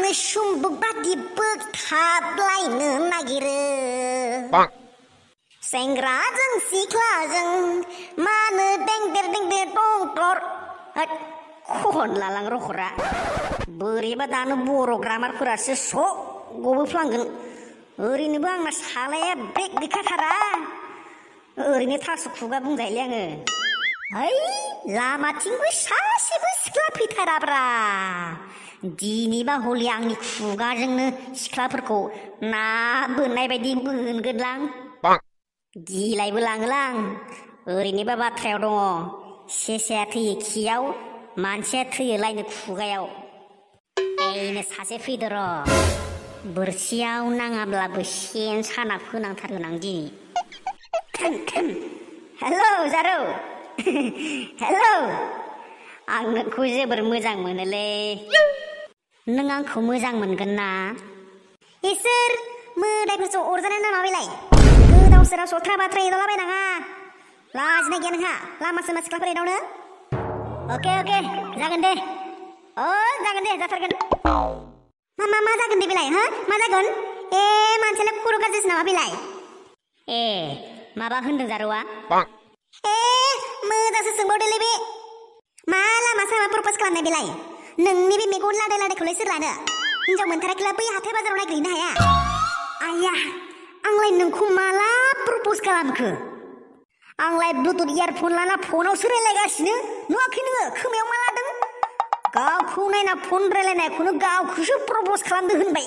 आंनो सुम्बुक बादि बोगथाबलायनो नागिरो सेंग्राजों सिख्लाजों मानो देंदेर देंदेर दंतर खन लालां रखरा बोरैबा दानो बर' ग्रामारफोरासो स' गबोफ्लांगोन ओरैनोबो आंना सालाया ब्रेक गैखाथारा ओरैनो थास' खुगा बुंजायोलै आङो है लामाथिंबो सासेबो सिख्ला फैथाराब्रा दिनैबा हले आंनि खुगाजोंनो सिख्लाफोरखौ ना बोननाय बायदि बोनगोनलां गिलायबो लाङोलां ओरैनोबा बाथ्रायाव दङ सेसाया थैयो खियाव मानसिया थैयो लायनो खुगायाव ऐनो सासे फैदो र' बोरसियाव नाङाब्लाबो सेन साना फोनांथारगोन आं दिनै हेलौ जारौ हेलौ आं नोंखौ जोबोर मोजां मोनोलै नों आंखौ मोजां मोनगोन ना इसोर मोदायफोरसो अरजानाय नामा बेलाय गोदाव सोराव सथ्रा बाथ्रा एदावलाबायनाङा लाजिनाय गैया नोंहा लामा सामा सिख्लाफोर एदावनो अके अके जागोन दे जागोन दे जाथारगोन मा जागोन दे बेलाय हो मा जागोन ए मानसियालाय खर' गाज्रिसो नामा बेलाय ए माबा होनदों जारौआ ए मोजांसो सोंबावदोलै बे मा लामा सामा प्रप'ज खालामनाय बेलाय नोंनि बे मेगन लादाय लादायखौलाय सोर लानो हिनजाव मोनथाराखैला बै हाथाय बाजाराव नागिरहैनो हाया आया आंलाय नोंखौ माला प्रप'ज खालामखो आंलाय ब्लुटुथ इयारफन लाना फनावसो रायलायगासिनो नुवाखै नोङो खोमायाव मा लादों गावखौ नायना फन रायलायनायखौनो गावखौसो प्रप'ज खालामदो होनबाय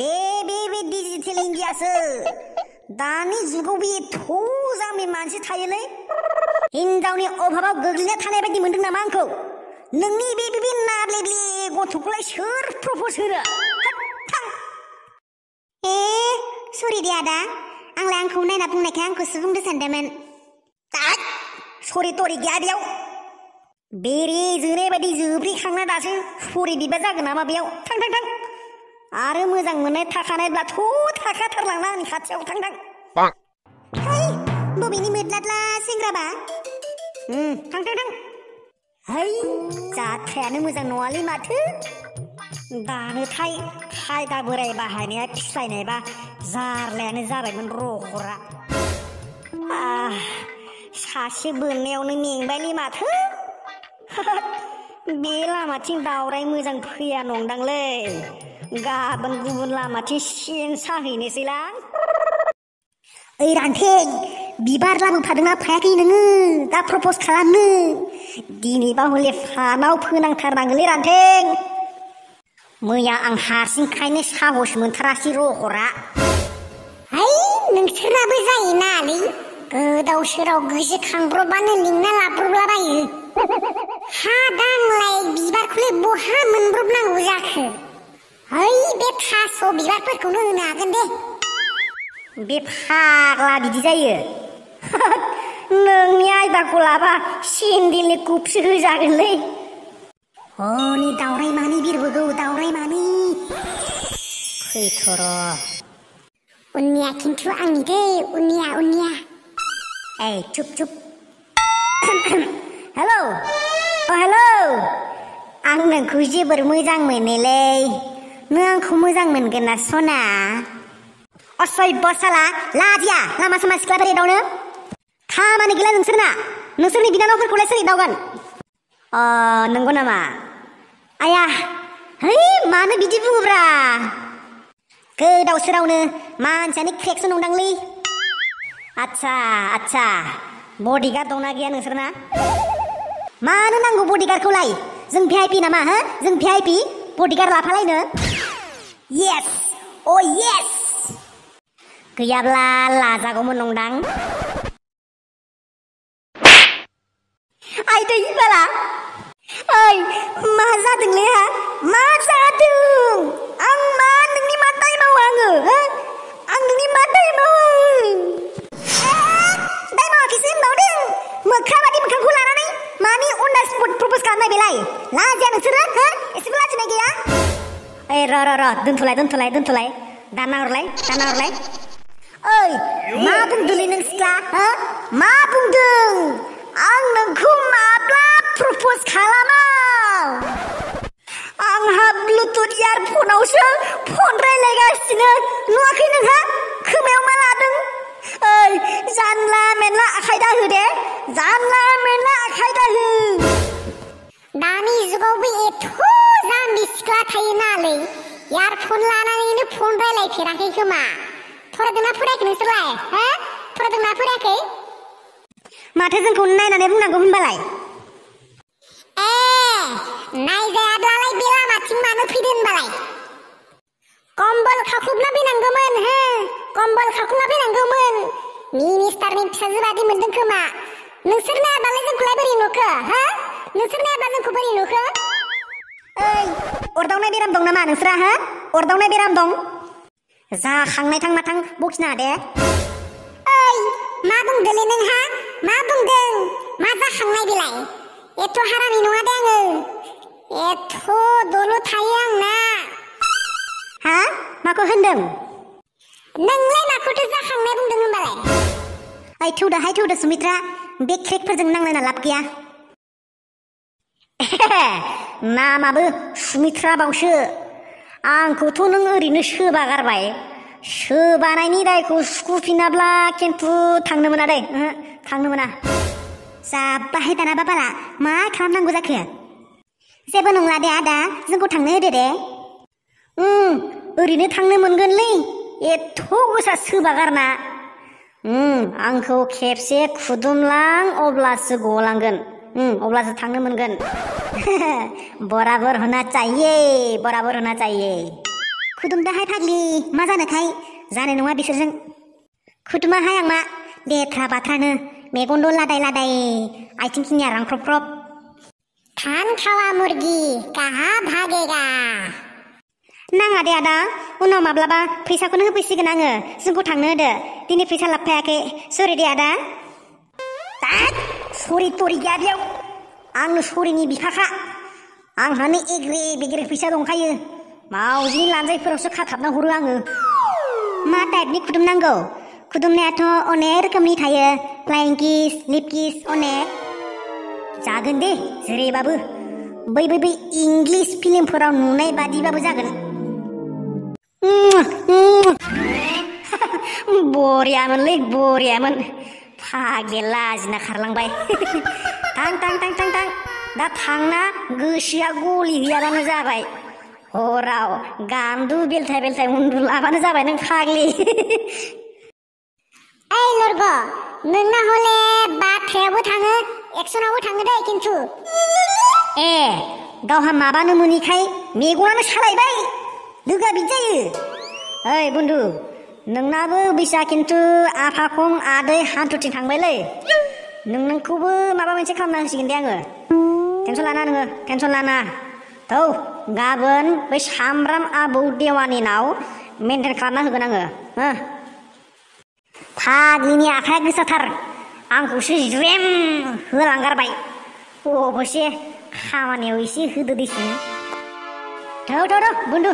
बे डिजिटेल इन्डियासो दानि जुगाव बे एथ' जाम्बि मानसि थायोलै हिनजावनि अभाबाव गोग्लैना थानाय बायदि मोनदों नामा आंखौ नोंनि बे नाब्लेब्ले गथ'खौलाय सोर प्रप'ज होनो ए सरि दे आदा आंलाय आंखौ नायना बुंनायखाय आंखौसो बुंदो सानदोंमोन सरि तरि गैया बेयाव बेरे जोनाय बायदि जोब्रिखांना दासो सरि बिबा जागोन नामा बेयाव थां आरो मोजां मोननाय थाखानायब्लाथ' थाखाथारलांना आंनि खाथियाव थां है बबेनि मोद्लाद्ला सेंग्राबा थां है जाथ्रायानो मोजां नङालै माथो दानोथाय खायदा बोराय बाहायनाया फिस्लायनायबा जारलायानो जाबायमोन रखरा सासे बोननायावनो मेंबायलै माथो बे लामाथिं दावराय मोजां फैया नंदांलै गाबोन गुबुन लामाथिं सेन साहैनोसैलां ओइ रान्थें बिबार लाबोफादोंना फायाखै नोङो दा प्रप'ज खालामनो दिनैबा हले फानाव फोनांथारनांगोनलै रान्थें मैया आं हारसिंखायनो साहस मोनथारासै रखरा है नोंसोरनाबो जायोनालै गोदाव सोराव गोसोखांब्रबानो लिंना लाब्रबलाबायो हा दांलाय बिबारखौलाय बहा मोनब्रबनांगौ जाखो है बे थास' बिबारफोरखौनो होनो हागोन दे बे फाग्ला बिदि जायो नोंनि आयदाखौ लाबा सेन्देलनि कुपसो होजागोनलै हनै दावराय मानि बिरबोगौ दावराय मानि फैथ' र' उननिया खिन्थु आंनि दै उननिया ए चुप हेलौ हेलौ आं नोंखौ जोबोर मोजां मोनोलै नों आंखौ मोजां मोनगोन ना सना असभ्य साला लाजिया लामा सामा सिख्लाफोर एदावनो खामानि गैला नोंसोरनि बिनानावफोरखौलाय सोर एदावगोन नंगौ नामा आया है मानो बिदि बुङोब्रा गोदाव सोरावनो मानसियानो क्रेकसो नंदांलै आच्छा बडिगार्ड दंना गैया नोंसोरना मानो नांगौ बडिगार्डखौलाय जों भिआइपि नामा हो जों भिआइपि बडिगार्ड लाफालायनो येस अ येस गैयाब्ला लाजागौमोन नंदां आइदै बाला ओइ मा जादोंलै हा मा जादों आं मा नोंनि मा दाय मावो आङो हो आं नोंनि मा दाय मावो दाय मावाखैसो होनबावदों मोख्रा बादि मोखांखौ लानानै मानि अन दा स्पट प्रप'ज खालामनाय बेलाय लाजिया नोंसोरो हो एसेबो लाजिनाय गैया ओइ र' दोनथ'लाय दाना हरलाय ओइ मा बुंदोंलै नों सिख्ला हो मा बुंदों आं नोंखौ माब्ला प्रप'ज खालामा आंहा ब्लुटुथ इयारफन बावसो फन रायलायगासिनो नुवाखै नोंहा खोमायाव मा लादों ओइ जानला मेनला आखाइ दाहो दे जानला मेनला आखाइ दाहो दानि जुगावबो एथ' जाम्बि सिख्ला थायो नालै इयारफन लानानैनो फन रायलायफेराखै खोमा फरायदोंना फरायाखै नोंसोरलाय हो फरायदोंना फरायाखै माथो जोंखौ नायनानै बुंनांगौ होनबालाय नायजायाब्लालाय बे लामाथिं मानो फैदों होनबालाय कम्बल खाख्लुबना फैनांगौमोन हो कम्बल खाख्लुबना फैनांगौमोन मिनिस्टारनि फिसाजो बादि मोनदों खोमा नोंसोर नायाबालाय जोंखौलाय बोरै नुखो हो नोंसोर नायाबा जोंखौ बोरै नुखो ओइ अरदावनाय बेराम दं नामा नोंस्रा हो अरदावनाय बेराम दं जाखांनाय थां माथां बखिना दे ओइ मा बुंदोंलै नोंहा मा बुंदों मा जाखांनाय बेलाय एथ' हारानि नङा दे आङो एथ' दल' थायो आंना हा माखौ होनदों नोंलाय माखौथो जाखांनाय बुंदों होनबालाय ओइ थौदो सुमित्रा बे क्रेकफोरजों नांलायना लाब गैया नामाबो सुमित्रा बावसो आंखौथ' नों ओरैनो सोबा गारबाय सोबानायनि दायखौ सुखुफिनाब्ला खिन्थु थांनो मोना दै थांनो मोना जाबाहाय दाना बाबाला मा खालामनांगौ जाखो जेबो नंला दे आदा जोंखौ थांनो होदो दे ओरैनो थांनो मोनगोनलै एथ' गोसा सोबा गारना आंखौ खेबसे खुदुमलां अब्लासो गलांगोन अब्लासो थांनो मोनगोन बराबर होना चाहिए खुदुमदाहाय फाग्लि मा जानोखाय जानाय नङा बिसोरजों खुदुमाहाय आं मा लेथ्रा बाथ्रानो मेगनल' लादाय आथिंखिनिया रांख्रब थान खावा मुर्गी काहा भागेगा नाङा दे आदा उनाव माब्लाबा फैसाखौनो होफैसिगोन आङो जोंखौ थांनो होदो दिनै फैसा लाबफायाखै सरि दे आदा सरि तरि गैया बेयाव आंनो सरिनि बिफाखा आंहानो एग्रे बेग्रे फैसा दंखायो मावजिनि लानजायफोरावसो खाथाबना हरो आङो मा टाइपनि खुदुमनांगौ खुदुमनायाथ' अनेक रोखोमनि थायो फ्लाइं किस लिप किस अनेक जागोन दे जेरैबाबो बै इंलिश फिल्मफोराव नुनाय बादिबाबो जागोन बरियामोन फाग्ले लाजिना खारलांबाय थां दा थांना गोसोआ गलि गैयाबानो जाबाय हराव गान्दु बेलथाय उन्दुलाबानो जाबाय नों फाग्लि ओइ लरग नोंना हले बाथ्रायाबो थाङो एक्सनावबो थाङो दे खिन्थु गावहा माबानो मोनिखाय मेगनानो सालायबाय लोगोआ बिदि जायो ओइ बन्धु नोंनाबो बैसा खिन्थु आफाखं आदै हान्थुथिं थांबायलै नोंखौबो माबा मोनसे खालामना होसिगोन दे आङो टेनसन लाना थौ गाबोन बै सामब्राम आबौ देवानिनाव मेनटेन खालामना होगोन आङो फाग्लिनि आखाया गोसाथार आंखौसो ज्रेम होलांगारबाय अबसे खामानियाव एसे होदो देसिन थौ बन्धु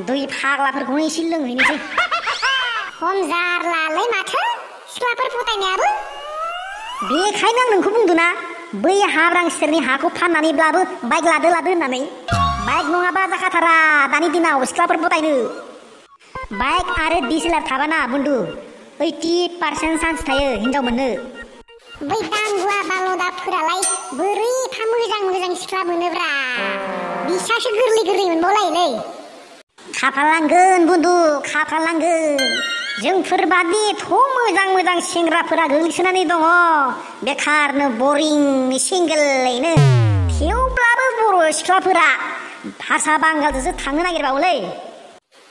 दै फाग्लाफोरखौनो एसे लोंहैनोसै खम जारलालै माथो सिख्लाफोर फोथायनायाबो बेखायनो आं नोंखौ बुंदोंना बै हाब्रां सेरनि हाखौ फाननानैब्लाबो बाइक लादो होननानै बाइक नङाबा जाखाथारा दानि दिनाव सिख्लाफोर फोथायनो बाइक आरो डिसेलार थाबाना बन्धु 80% चान्स थायो हिनजाव मोननो बै दांगुआ बालदाफोरालाय बोरै एफा मोजां सिख्ला मोनोब्रा बिसासो गोरलै मोनबावलायोलै खाफाल नांगोन बन्धु खाफाल नांगोन जोंफोरबादि एथ' मोजां सेंग्राफोरा गोग्लैसोनानै दङ बेखारनो बरिं सिंगेलैनो थेवब्लाबो बर' सिख्लाफोरा हारसा बांगालजोंसो थांनो नागिरबावोलै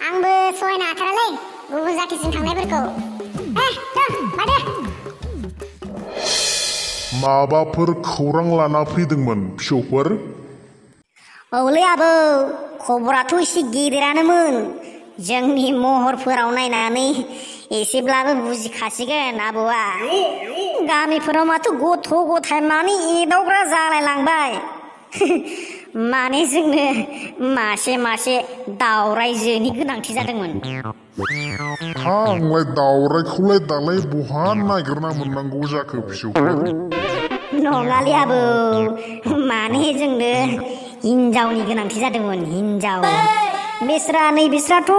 आंबो सहायनो हाथारालै गुबुन जाथिजों थांनायफोरखौ मादो माबाफोर खौरां लाना फैदोंमोन फिसौफोर औलै आबौ खबराथ' एसे गेदेरानोमोन जोंनि महरफोराव नायनानै एसेब्लाबो बुजिखासिगोन आबौआ गामिफोराव माथो गथ' गथाय माने एदावग्रा जालायलांबाय माने जोंनो मासे दावरायजोनि गोनांथि जादोंमोन आंलाय दावरायखौलाय दालाय बहा नागिरना मोननांगौ जाखो फिसौफोर नङालै आबौ माने जोंनो हिनजावनि गोनांथि जादोंमोन हिनजाव बिस्राथ'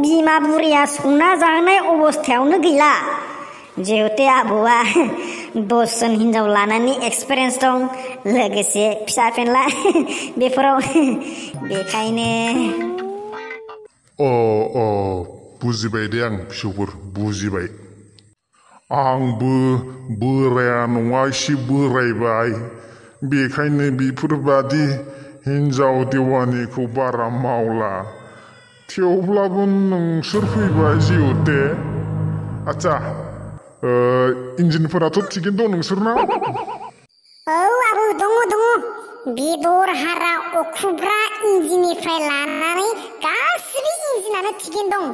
बिमा बुरिया संना जाहोनाय अबस्थायावनो गैला जिहेतु आबौआ 10 जन हिनजाव लानानै एक्सपिरियेन्स दं लोगोसे फिसा फेनला बेफोराव बेखायनो बुजिबाय दे आं फिसौफोर बुजिबाय आंबो बोराया नङा एसे बोरायबाय बेखायनो बेफोरबादि हिनजाव देवानिखौ बारा मावला थेवब्लाबो नोंसोर फैबाय जिहेते आच्छा इन्जिनफोराथ' थिगैनो दं नोंसोरना औ आबौ दङ बेदर हारा अखुब्रा इन्जिननिफ्राय लानानै गासिबो इन्जिनानो थिगैनो दं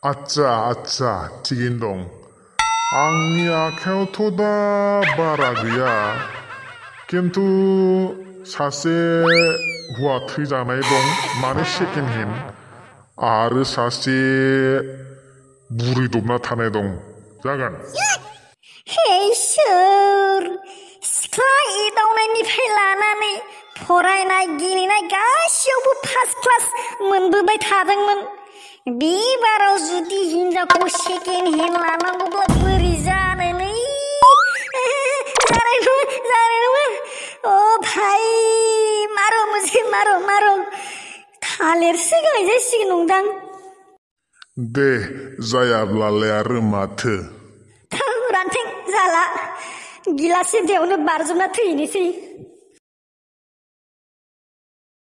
आच्छा थिगैनो दं आंनि आखायावथ' दा बारा गैया किन्तु सासे हौवा थैजानाय दं माने सेकेन्ड हेन्ड आरो सासे बुरै दबना थानाय दं जागोन हे इसोर सिख्ला एदावनायनिफ्राय लानानै फरायनाय गेलेनाय गासैयावबो फार्स्ट क्लास मोनबोबाय थादोंमोन बे बाराव जुदि हिनजावखौ सेकेन्ड हेन्ड लानांगौब्ला बोरै जानोलै जानाय नङा ओ भाई मारो थालिरसो गायजासिगोन नंदां दे जायाब्लालाय आरो माथो रानथें जाला गिलाससे दैयावनो बारजोबना थैनोसै